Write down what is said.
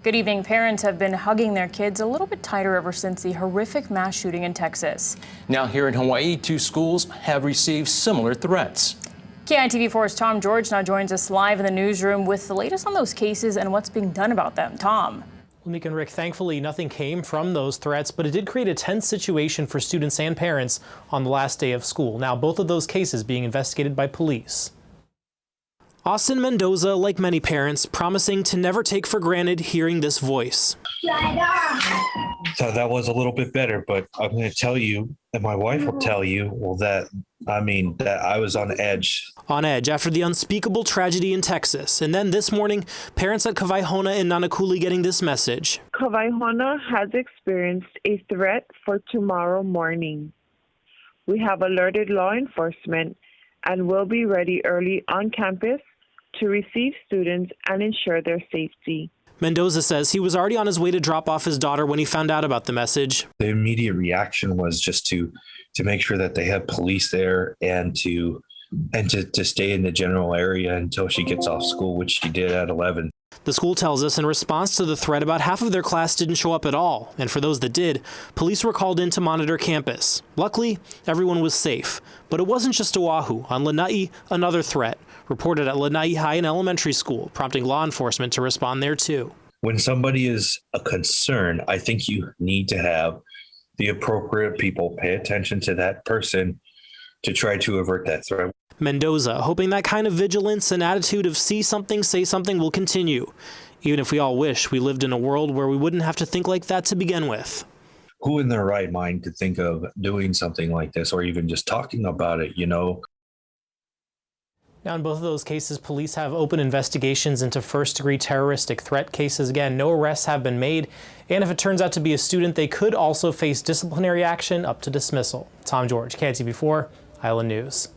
Good evening. Parents have been hugging their kids a little bit tighter ever since the horrific mass shooting in Texas. Now here in Hawaii, 2 schools have received similar threats. KITV4's Tom George now joins us live in the newsroom with the latest on those cases and what's being done about them. Tom. Well, Meek and Rick, thankfully nothing came from those threats, but it did create a tense situation for students and parents on the last day of school. Now, both of those cases being investigated by police. Austin Mendoza, like many parents, promising to never take for granted hearing this voice. So that was a little bit better, but I'm going to tell you, and my wife will tell you, that I was on edge. On edge after the unspeakable tragedy in Texas. And then this morning, parents at Kawaihona in Nanakuli getting this message. Kawaihona has experienced a threat for tomorrow morning. We have alerted law enforcement and will be ready early on campus to receive students and ensure their safety. Mendoza says he was already on his way to drop off his daughter when he found out about the message. The immediate reaction was just to make sure that they had police there and to stay in the general area until she gets off school, which she did at 11. The school tells us in response to the threat, about half of their class didn't show up at all. And for those that did, police were called in to monitor campus. Luckily, everyone was safe. But it wasn't just Oahu. On Lanai, another threat reported at Lanai High and Elementary School, prompting law enforcement to respond there too. When somebody is a concern, I think you need to have the appropriate people pay attention to that person to try to avert that threat. Mendoza hoping that kind of vigilance and attitude of see something, say something will continue, even if we all wish we lived in a world where we wouldn't have to think like that to begin with. Who in their right mind could think of doing something like this or even just talking about it, you know? Now, in both of those cases, police have open investigations into first-degree terroristic threat cases. Again, no arrests have been made. And if it turns out to be a student, they could also face disciplinary action up to dismissal. Tom George, KITV4, Island News.